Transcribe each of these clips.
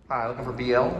Hi, looking for BL?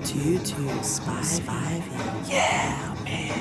YouTube Spivey. Yeah, man.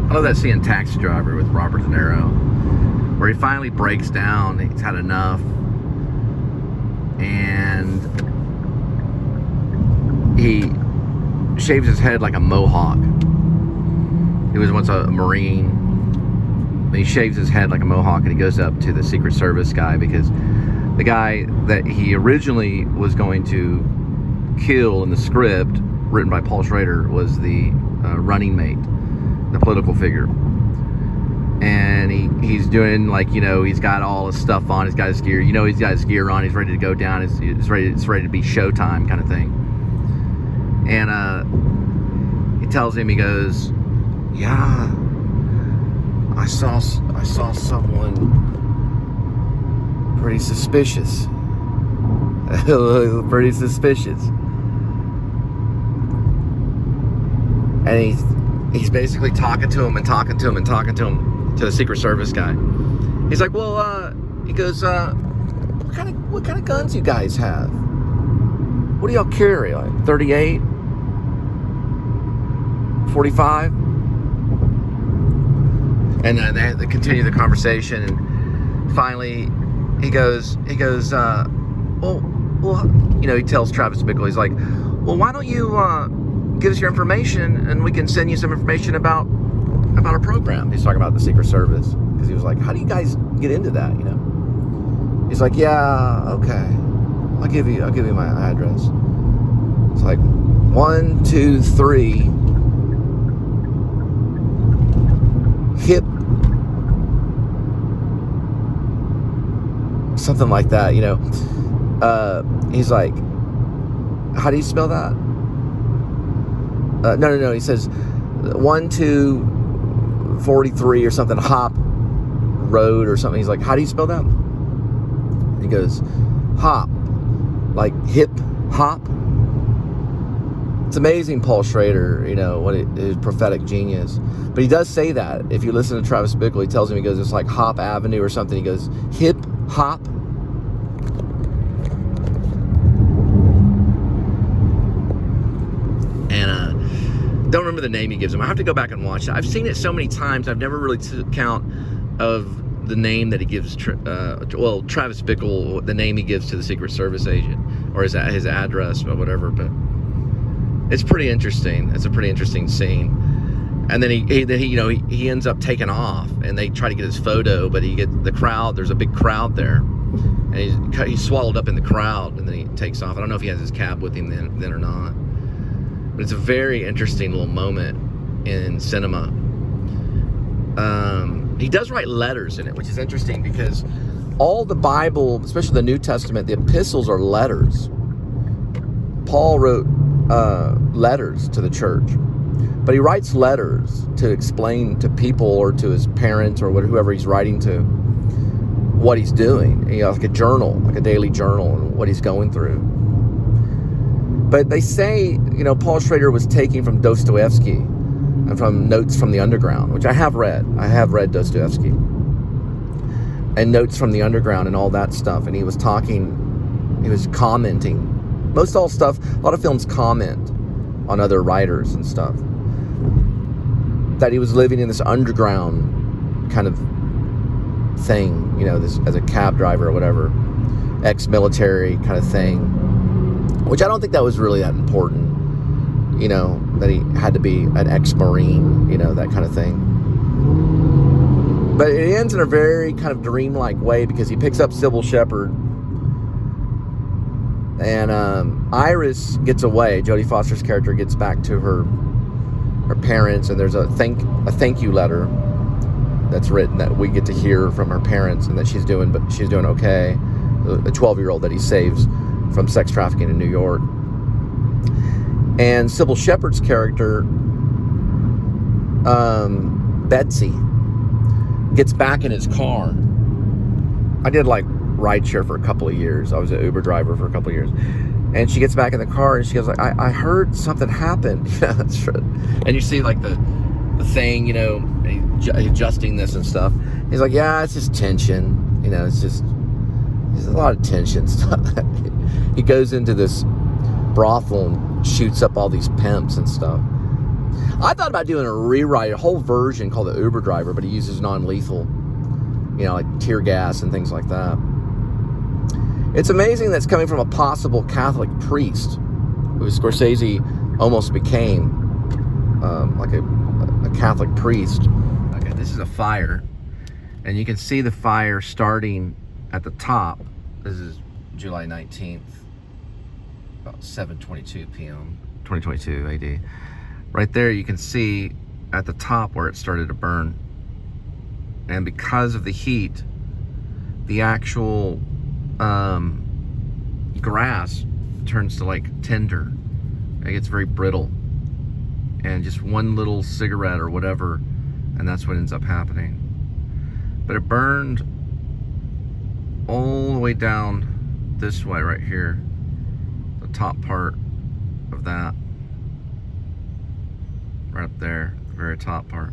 I love that scene in Taxi Driver with Robert De Niro, where he finally breaks down. He's had enough, and he shaves his head like a mohawk. He was once a Marine. And he shaves his head like a mohawk, and he goes up to the Secret Service guy, because the guy that he originally was going to kill in the script, written by Paul Schrader, was the running mate, the political figure. And he's doing, like, you know, he's got all his stuff on, he's got his gear, you know, he's got his gear on, he's ready to go down, it's ready to be showtime kind of thing. And he tells him, he goes, yeah, I saw someone pretty suspicious. Pretty suspicious. And he's basically talking to him to the Secret Service guy. He's like, well, he goes, what kind of guns you guys have? What do y'all carry? Like 38? 45? And they continue the conversation, and finally he goes, well, you know, he tells Travis Bickle, he's like, well, why don't you give us your information and we can send you some information about a program. He's talking about the Secret Service, because he was like, how do you guys get into that, you know? He's like, yeah, okay, I'll give you my address. It's like 1, 2, 3 hip, something like that, you know. He's like, how do you spell that? No, he says 1, 2, 43 or something, Hop Road or something. He's like, how do you spell that? He goes, hop, like hip hop. It's amazing, Paul Schrader, you know, his prophetic genius. But he does say that. If you listen to Travis Bickle, he tells him, he goes, it's like Hop Avenue or something. He goes, hip hop. Don't remember the name he gives him. I have to go back and watch it. I've seen it so many times, I've never really took count of the name that he gives, Travis Bickle, the name he gives to the Secret Service agent, or his address, or whatever. But it's pretty interesting. It's a pretty interesting scene. And then he ends up taking off, and they try to get his photo, but the crowd. There's a big crowd there, and he's swallowed up in the crowd, and then he takes off. I don't know if he has his cab with him then or not. But it's a very interesting little moment in cinema. He does write letters in it, which is interesting because all the Bible, especially the New Testament, the epistles are letters. Paul wrote letters to the church, but he writes letters to explain to people or to his parents or whoever he's writing to what he's doing. You know, like a journal, like a daily journal, and what he's going through. But they say, you know, Paul Schrader was taking from Dostoevsky and from Notes from the Underground, which I have read. I have read Dostoevsky. And Notes from the Underground and all that stuff. And he was commenting. Most all stuff, a lot of films comment on other writers and stuff. That he was living in this underground kind of thing, you know, this as a cab driver or whatever, ex-military kind of thing, which I don't think that was really that important, you know, that he had to be an ex-Marine, you know, that kind of thing. But it ends in a very kind of dreamlike way because he picks up Sybil Shepherd and Iris gets away. Jodie Foster's character gets back to her parents, and there's a thank you letter that's written that we get to hear from her parents, and that she's doing okay. The 12-year-old that he saves from sex trafficking in New York. And Sybil Shepherd's character, Betsy, gets back in his car. I did like rideshare for a couple of years. I was an Uber driver for a couple of years. And she gets back in the car and she goes like, I heard something happened. Yeah, that's true. And you see like the thing, you know, adjusting this and stuff. He's like, yeah, it's just tension. You know, there's a lot of tension stuff. He goes into this brothel and shoots up all these pimps and stuff. I thought about doing a whole version called The Uber Driver, but he uses non-lethal, you know, like tear gas and things like that. It's amazing that's coming from a possible Catholic priest who Scorsese almost became like a Catholic priest. Okay, this is a fire, and you can see the fire starting at the top. This is July 19th, about 7:22 p.m., 2022 AD. Right there, you can see at the top where it started to burn. And because of the heat, the actual grass turns to like tinder. It gets very brittle. And just one little cigarette or whatever, and that's what ends up happening. But it burned all the way down this way right here. The top part of that. Right up there, the very top part.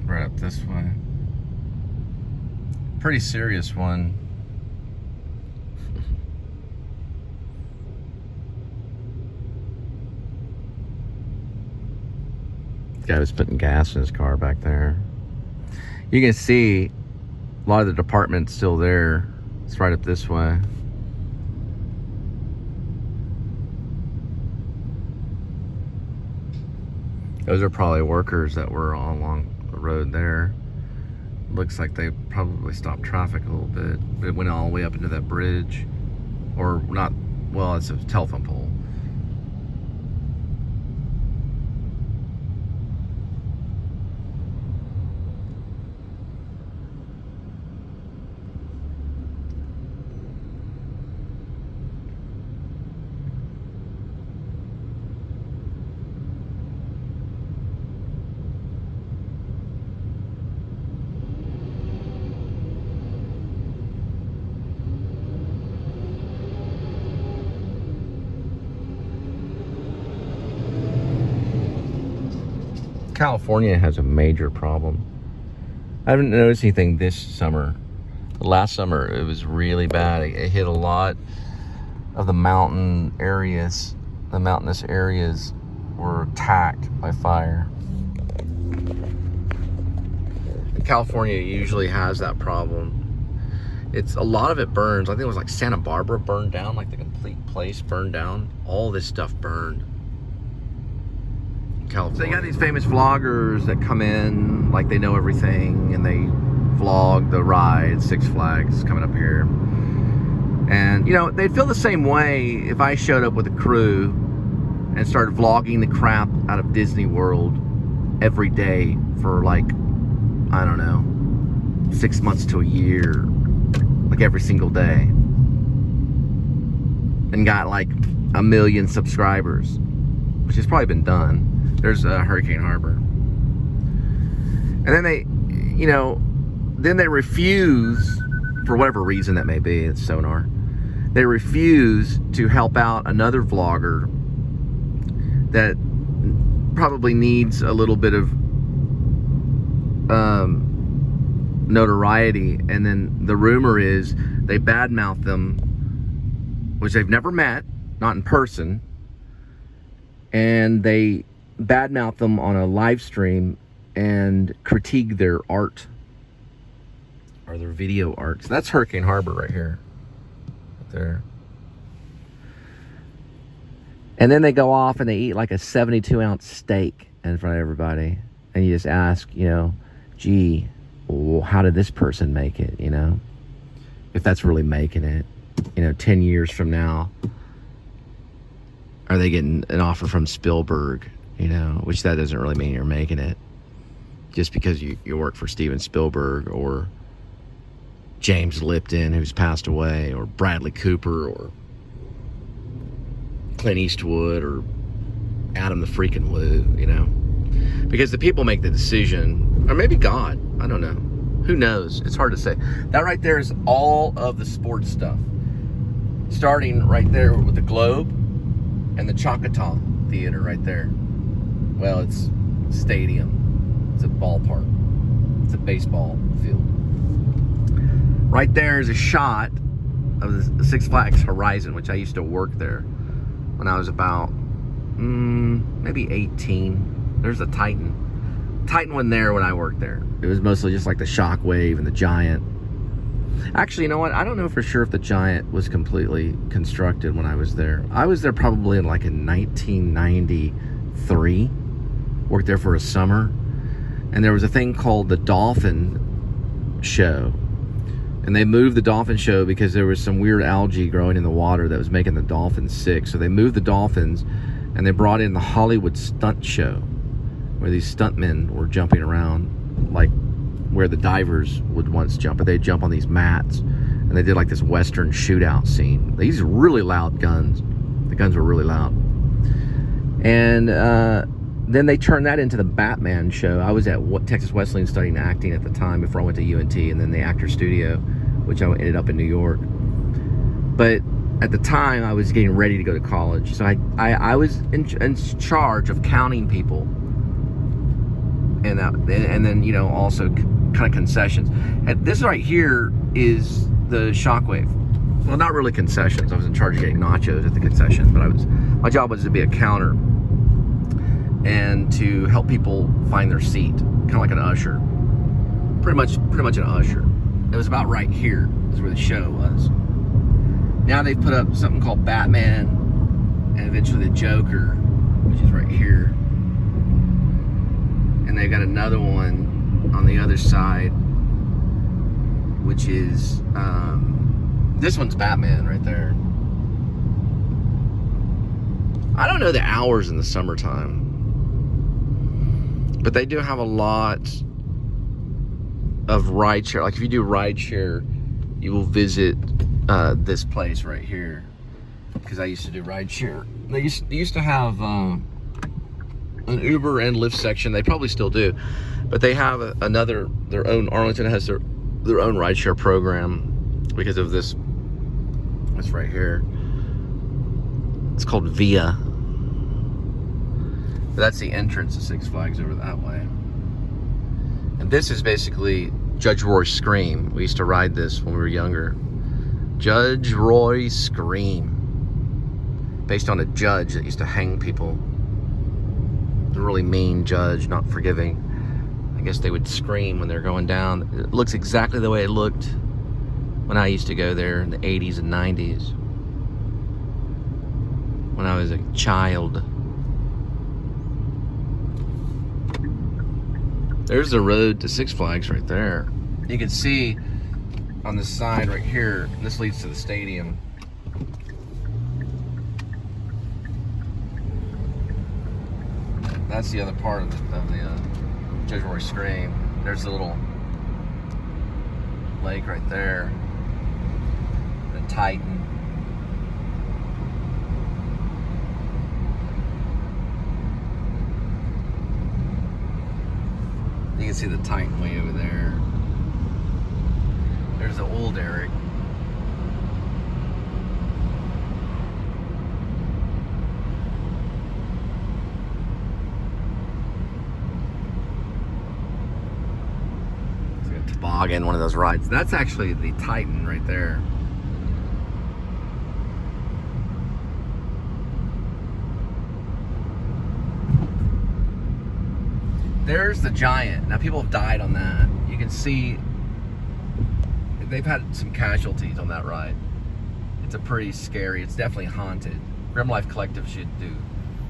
Right up this way. Pretty serious one. The guy was putting gas in his car back there. You can see a lot of the department's still there. It's right up this way. Those are probably workers that were all along the road there. Looks like they probably stopped traffic a little bit, but it went all the way up into that bridge. Or not, well, it's a telephone pole. California has a major problem. I haven't noticed anything this summer, Last summer, it was really bad. It hit a lot of the mountain areas. The mountainous areas were attacked by fire. California usually has that problem. It's a lot of it burns. I think it was like Santa Barbara burned down, like the complete place burned down. All this stuff burned. California. So you got these famous vloggers that come in like they know everything, and they vlog the ride, Six Flags coming up here. And you know, they'd feel the same way if I showed up with a crew and started vlogging the crap out of Disney World every day for like, I don't know, 6 months to a year, like every single day, and got like 1 million subscribers, which has probably been done. There's Hurricane Harbor. And then they, you know, then they refuse, for whatever reason that may be, it's sonar, they refuse to help out another vlogger that probably needs a little bit of notoriety. And then the rumor is they badmouth them, which they've never met, not in person, and they badmouth them on a live stream and critique their art or their video art. So that's Hurricane Harbor right here, right there. And then they go off and they eat like a 72-ounce steak in front of everybody, and you just ask, you know, gee, well, how did this person make it, you know? If that's really making it, you know, 10 years from now, are they getting an offer from Spielberg, you know, which that doesn't really mean you're making it. Just because you work for Steven Spielberg or James Lipton, who's passed away, or Bradley Cooper, or Clint Eastwood, or Adam the freaking Woo, you know? Because the people make the decision, or maybe God, I don't know. Who knows? It's hard to say. That right there is all of the sports stuff. Starting right there with the Globe and the Choctaw Theater right there. Well, it's a stadium. It's a ballpark. It's a baseball field. Right there is a shot of the Six Flags Horizon, which I used to work there when I was about maybe 18. There's a Titan. Titan wasn't there when I worked there. It was mostly just like the Shockwave and the Giant. Actually, you know what? I don't know for sure if the Giant was completely constructed when I was there. I was there probably in 1993. Worked there for a summer. And there was a thing called the Dolphin Show. And they moved the Dolphin Show because there was some weird algae growing in the water that was making the dolphins sick. So they moved the dolphins and they brought in the Hollywood Stunt Show, where these stuntmen were jumping around like where the divers would once jump, but they'd jump on these mats, and they did like this Western shootout scene. These really loud guns. The guns were really loud. And then they turned that into the Batman show. I was at Texas Wesleyan studying acting at the time before I went to UNT, and then the Actor Studio, which I ended up in New York. But at the time, I was getting ready to go to college, so I was in charge of counting people, and then, you know, also kind of concessions. And this right here is the Shockwave. Well, not really concessions. I was in charge of getting nachos at the concession, but my job was to be a counter and to help people find their seat, kind of like an usher. Pretty much an usher. It was about right here is where the show was. Now they've put up something called Batman and eventually the Joker, which is right here. And they've got another one on the other side, which is, this one's Batman right there. I don't know the hours in the summertime, but they do have a lot of rideshare. Like if you do rideshare, you will visit this place right here, because I used to do rideshare. They used to have an Uber and Lyft section. They probably still do, but they have their own. Arlington has their own rideshare program because of this. It's right here. It's called Via. But that's the entrance to Six Flags over that way. And this is basically Judge Roy's Scream. We used to ride this when we were younger. Judge Roy's Scream. Based on a judge that used to hang people. A really mean judge, not forgiving. I guess they would scream when they're going down. It looks exactly the way it looked when I used to go there in the 80s and 90s. When I was a child. There's the road to Six Flags right there. You can see on the side right here, this leads to the stadium. That's the other part of the Judge Roy Scream. There's the little lake right there. The Titan. You can see the Titan way over there. There's the old Eric. It's like a toboggan, one of those rides. That's actually the Titan right there. There's the Giant. Now people have died on that. You can see they've had some casualties on that ride. It's a pretty scary, it's definitely haunted. Globelife Collective should do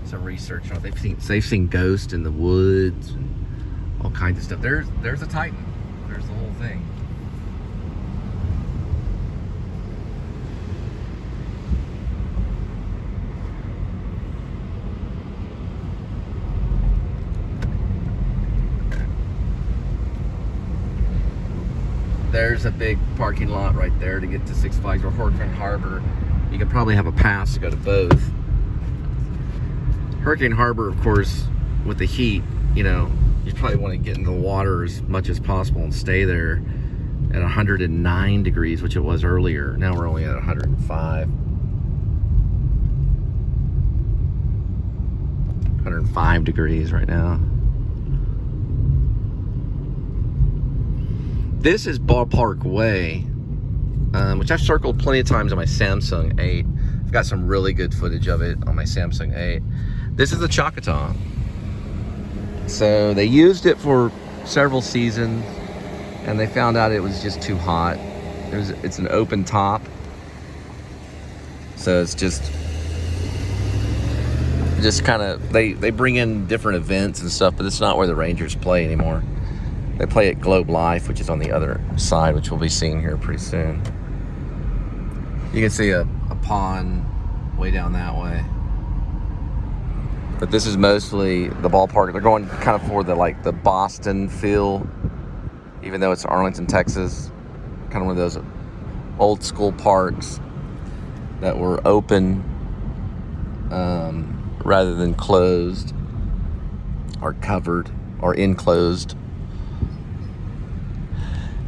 some research on it. They've seen ghosts in the woods and all kinds of stuff. There's a Titan. There's the whole thing. There's a big parking lot right there to get to Six Flags or Hurricane Harbor. You could probably have a pass to go to both. Hurricane Harbor, of course, with the heat, you know, you probably want to get in the water as much as possible and stay there at 109 degrees, which it was earlier. Now we're only at 105. 105 degrees right now. This is Ballpark Way, which I've circled plenty of times on my Samsung 8. I've got some really good footage of it on my Samsung 8. This is the Choctaw. So they used it for several seasons, and they found out it was just too hot. It's an open top, so it's just kind of, they bring in different events and stuff, but it's not where the Rangers play anymore. They play at Globelife, which is on the other side, which we'll be seeing here pretty soon. You can see a pond way down that way. But this is mostly the ballpark. They're going kind of for the Boston feel, even though it's Arlington, Texas. Kind of one of those old school parks that were open rather than closed or covered or enclosed.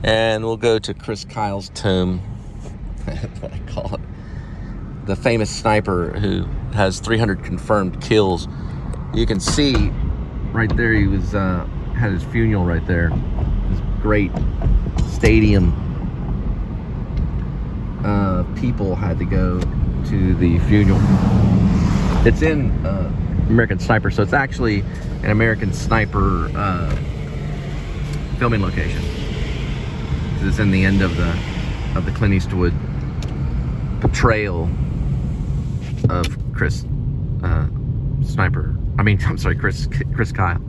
And we'll go to Chris Kyle's tomb. That's what I call it. The famous sniper who has 300 confirmed kills. You can see right there, he was had his funeral right there. This great stadium. People had to go to the funeral. It's in American Sniper, so it's actually an American Sniper filming location. It's in the end of the Clint Eastwood portrayal of Chris Chris Kyle.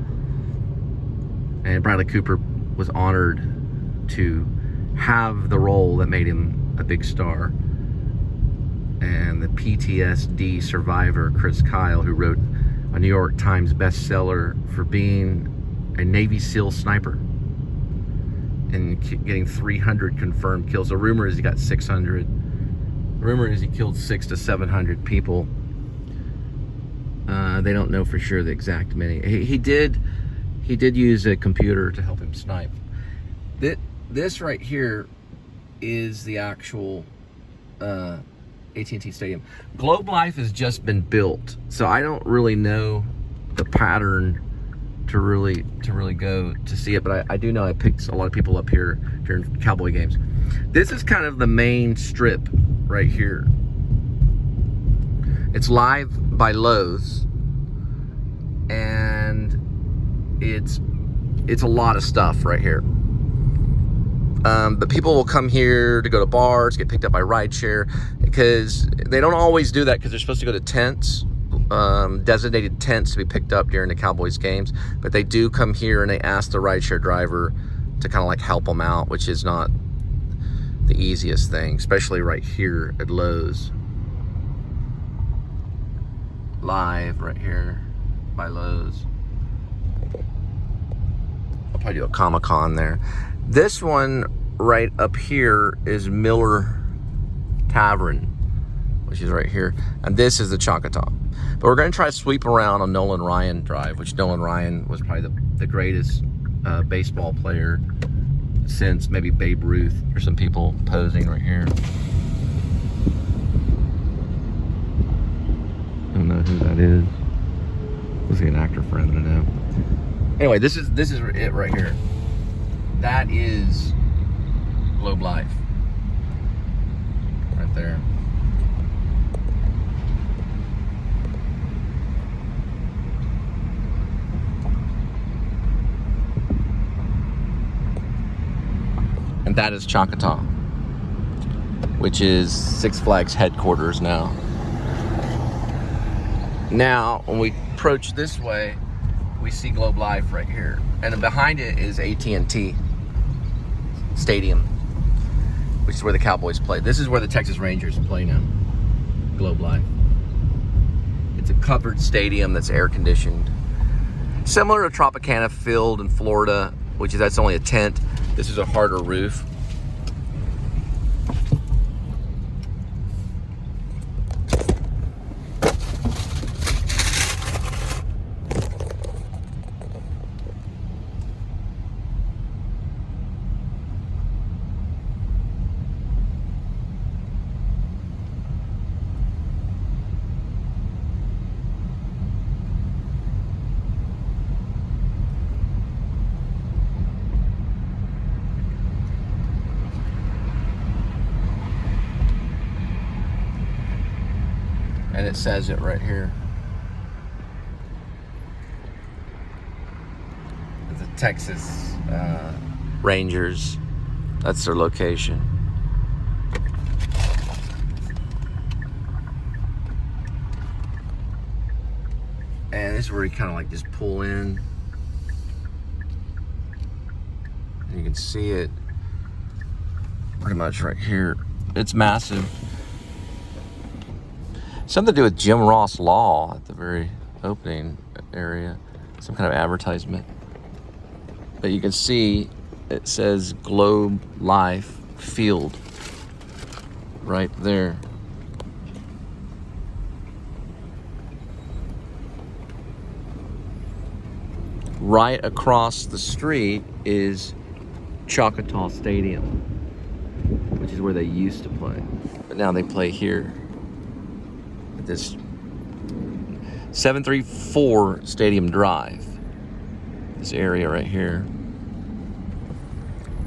And Bradley Cooper was honored to have the role that made him a big star. And the PTSD survivor Chris Kyle, who wrote a New York Times bestseller for being a Navy SEAL sniper and getting 300 confirmed kills. The rumor is he got 600. The rumor is he killed 600 to 700 people. They don't know for sure the exact many. He did use a computer to help him snipe. This right here is the actual AT&T Stadium. Globelife has just been built, so I don't really know the pattern to really go to see it, but I do know I picked a lot of people up here during Cowboy games. This is kind of the main strip right here. It's Live by Lowe's, and it's a lot of stuff right here. But people will come here to go to bars, get picked up by rideshare, because they don't always do that because they're supposed to go to tents, designated tents to be picked up during the Cowboys games. But they do come here and they ask the rideshare driver to kind of like help them out, which is not the easiest thing, especially right here at Lowe's. Live right here by Lowe's. I'll probably do a Comic-Con there. This one right up here is Miller Tavern, which is right here. And this is the Choctaw. But we're going to try to sweep around on Nolan Ryan Drive, which Nolan Ryan was probably the greatest baseball player since maybe Babe Ruth. There's some people posing right here. I don't know who that is. Looks like an actor friend, I don't know. Anyway, this is it right here. That is Globelife. Right there. And that is Choctaw, which is Six Flags headquarters now. Now, when we approach this way, we see Globelife right here. And then behind it is AT&T Stadium, which is where the Cowboys play. This is where the Texas Rangers play now, Globelife. It's a covered stadium that's air conditioned. Similar to Tropicana Field in Florida, that's only a tent. This is a harder roof. And it says it right here. The Texas Rangers, that's their location. And this is where you kind of like just pull in. And you can see it pretty much right here. It's massive. Something to do with Jim Ross Law at the very opening area. Some kind of advertisement. But you can see it says Globelife Field right there. Right across the street is Choctaw Stadium, which is where they used to play. But now they play here. This 734 Stadium Drive, this area right here,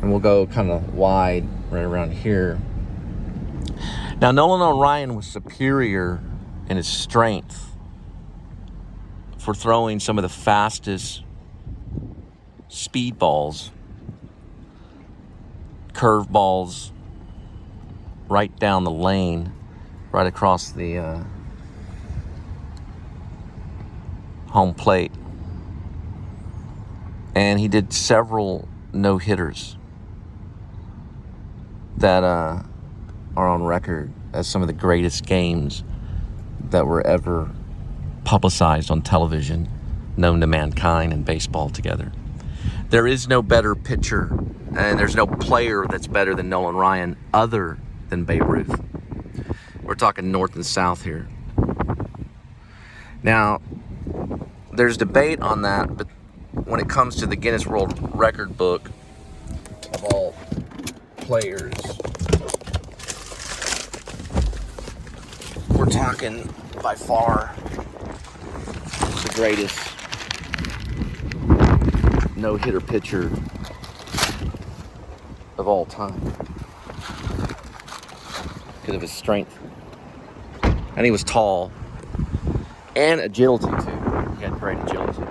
and we'll go kind of wide right around here. Now, Nolan Ryan was superior in his strength for throwing some of the fastest speed balls, curve balls, right down the lane, right across the home plate. And he did several no-hitters that are on record as some of the greatest games that were ever publicized on television, known to mankind and baseball together. There is no better pitcher, and there's no player that's better than Nolan Ryan other than Babe Ruth. We're talking north and south here. Now, there's debate on that, but when it comes to the Guinness World Record book of all players, we're talking by far the greatest no-hitter pitcher of all time because of his strength. And he was tall and agility too. He had great agility.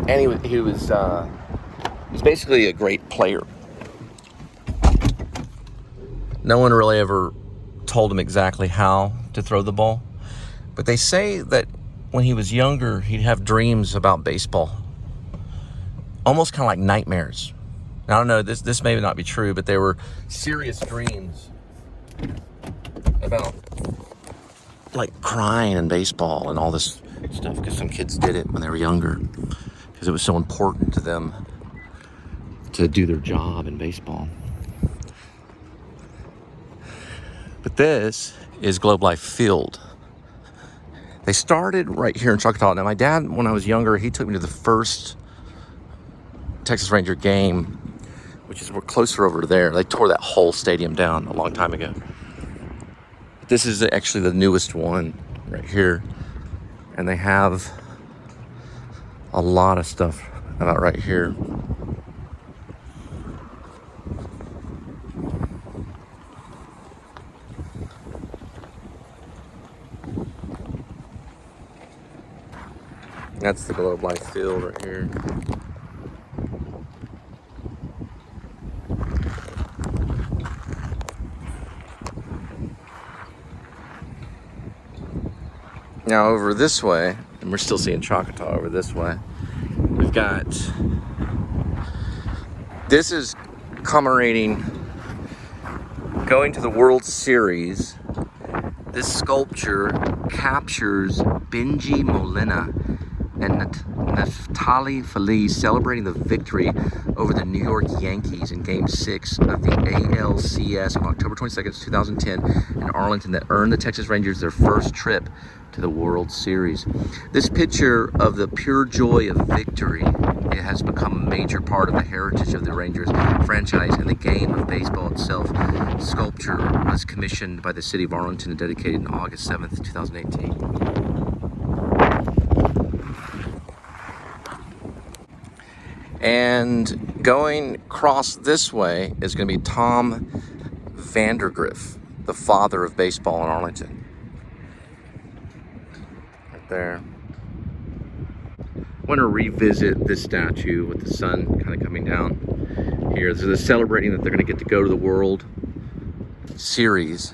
And he was basically a great player. No one really ever told him exactly how to throw the ball, but they say that when he was younger, he'd have dreams about baseball, almost kind of like nightmares. Now, I don't know, this may not be true, but they were serious dreams about like crying in baseball and all this stuff, because some kids did it when they were younger because it was so important to them to do their job in baseball. But this is Globelife Field. They started right here in Choctaw. Now, my dad, when I was younger, he took me to the first Texas Ranger game, which is closer over there. They tore that whole stadium down a long time ago. This is actually the newest one right here. And they have a lot of stuff about right here. That's the Globelife Field right here. Now over this way, and we're still seeing Choctaw over this way, we've got, this is commemorating going to the World Series. This sculpture captures Benji Molina and Naftali Feliz celebrating the victory over the New York Yankees in Game 6 of the ALCS on October 22nd, 2010 in Arlington that earned the Texas Rangers their first trip to the World Series. This picture of the pure joy of victory, it has become a major part of the heritage of the Rangers franchise and the game of baseball itself. Sculpture was commissioned by the city of Arlington and dedicated on August 7th, 2018. And going across this way is going to be Tom Vandergriff, the father of baseball in Arlington. Right there. I want to revisit this statue with the sun kind of coming down here. They're celebrating that they're going to get to go to the World Series.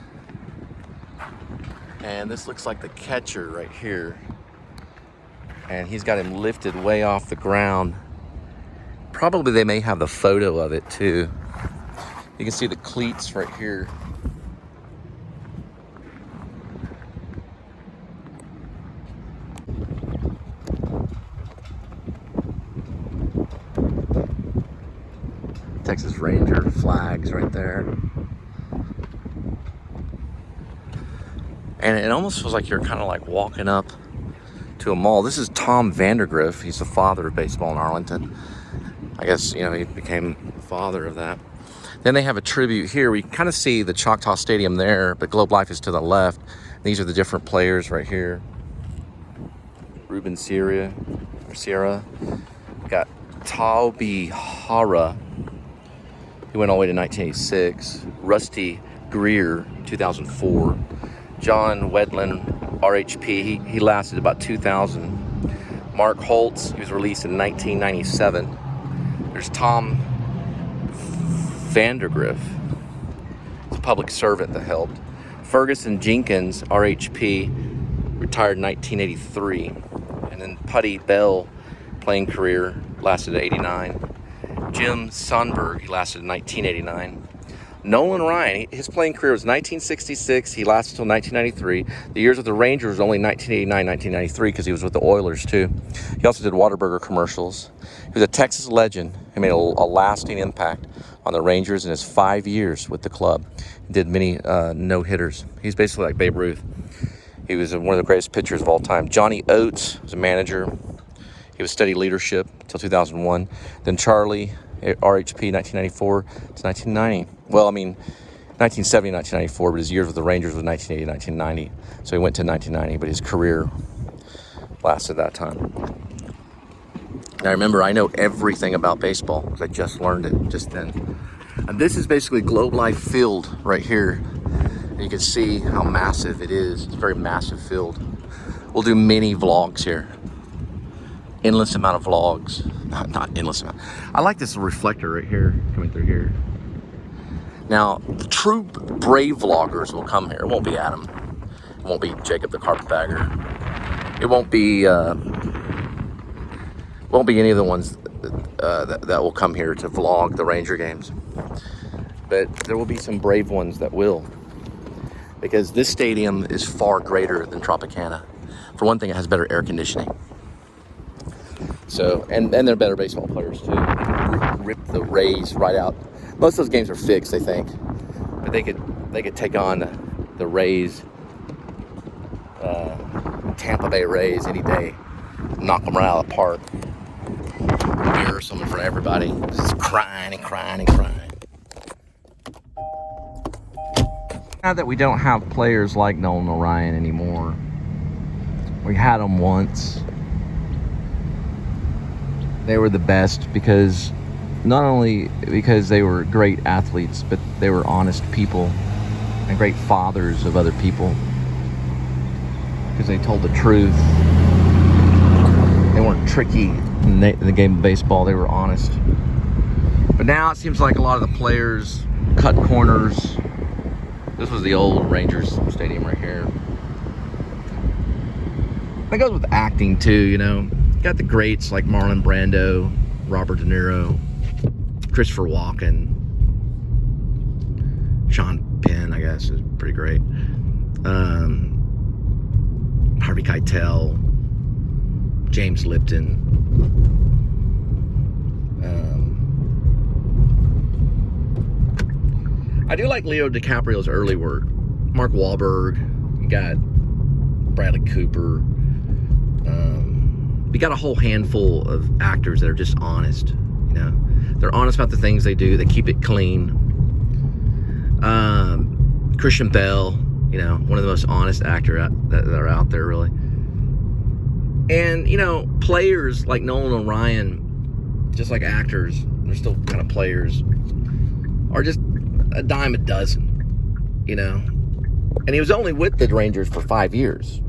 And this looks like the catcher right here. And he's got him lifted way off the ground. Probably they may have the photo of it too. You can see the cleats right here. Texas Ranger flags right there. And it almost feels like you're kind of like walking up to a mall. This is Tom Vandergriff. He's the father of baseball in Arlington. I guess, you know, he became the father of that. Then they have a tribute here. We can kind of see the Choctaw Stadium there, but Globelife is to the left. These are the different players right here. Ruben Sierra. Got Taubi Hara. He went all the way to 1986. Rusty Greer, 2004. John Wedlin, RHP. He lasted about 2000. Mark Holtz, he was released in 1997. There's Tom Vandergriff. He's a public servant that helped. Ferguson Jenkins, RHP, retired in 1983. And then Putty Bell, playing career, lasted to 89. Jim Sonberg, he lasted in 1989. Nolan Ryan, his playing career was 1966. He lasted until 1993. The years with the Rangers was only 1989, 1993 because he was with the Oilers too. He also did Whataburger commercials. He was a Texas legend. He made a lasting impact on the Rangers in his 5 years with the club. He did many no-hitters. He's basically like Babe Ruth. He was one of the greatest pitchers of all time. Johnny Oates was a manager. He was steady leadership until 2001. Then Charlie, RHP, 1994 to 1990. Well, I mean, 1970, 1994, but his years with the Rangers was 1980, 1990. So he went to 1990, but his career lasted that time. Now remember, I know everything about baseball because I just learned it just then. And this is basically Globelife Field right here. And you can see how massive it is. It's a very massive field. We'll do many vlogs here. Endless amount of vlogs. Not endless amount. I like this reflector right here, coming through here. Now, the true brave vloggers will come here. It won't be Adam. It won't be Jacob the Carpetbagger. It won't be any of the ones that will come here to vlog the Ranger games. But there will be some brave ones that will. Because this stadium is far greater than Tropicana. For one thing, it has better air conditioning. So, and they're better baseball players too. Rip the Rays right out. Most of those games are fixed, I think. But they could take on the Rays, Tampa Bay Rays any day. Knock them right out of the park. Embarrass them in front of everybody. Just crying and crying and crying. Now that we don't have players like Nolan Ryan anymore, we had them once. They were the best because not only because they were great athletes, but they were honest people and great fathers of other people because they told the truth. They weren't tricky in the game of baseball. They were honest. But now it seems like a lot of the players cut corners. This was the old Rangers stadium right here. That goes with acting too, you know. Got the greats like Marlon Brando, Robert De Niro, Christopher Walken, Sean Penn, I guess, is pretty great. Harvey Keitel, James Lipton. I do like Leo DiCaprio's early work. Mark Wahlberg, you got Bradley Cooper. We got a whole handful of actors that are just honest, you know. They're honest about the things they do. They keep it clean. Christian Bale, you know, one of the most honest actors that are out there, really. And, you know, players like Nolan Ryan, just like actors, they're still kind of players, are just a dime a dozen, you know. And he was only with the Rangers for 5 years.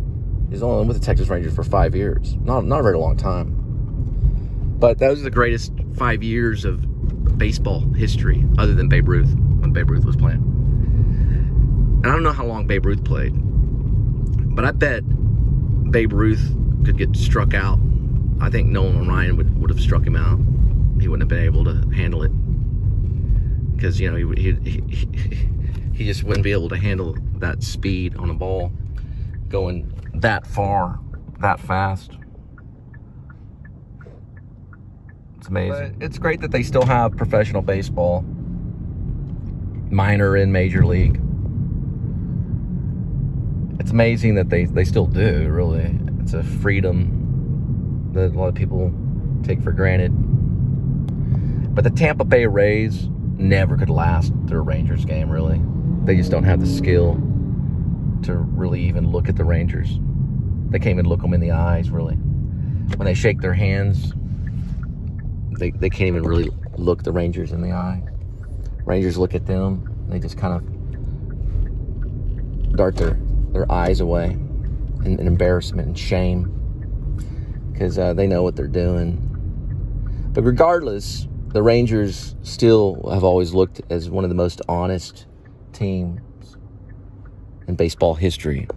He's only with the Texas Rangers for 5 years. Not a very long time. But those are the greatest 5 years of baseball history, other than Babe Ruth, when Babe Ruth was playing. And I don't know how long Babe Ruth played, but I bet Babe Ruth could get struck out. I think Nolan Ryan would have struck him out. He wouldn't have been able to handle it. Because, you know, he just wouldn't be able to handle that speed on a ball going that far, that fast. It's amazing. But it's great that they still have professional baseball, minor and major league. It's amazing that they still do, really. It's a freedom that a lot of people take for granted. But the Tampa Bay Rays never could last through a Rangers game, really. They just don't have the skill to really even look at the Rangers. They can't even look them in the eyes, really. When they shake their hands, they can't even really look the Rangers in the eye. Rangers look at them, they just kind of dart their eyes away in embarrassment and shame because they know what they're doing. But regardless, the Rangers still have always looked as one of the most honest teams in baseball history.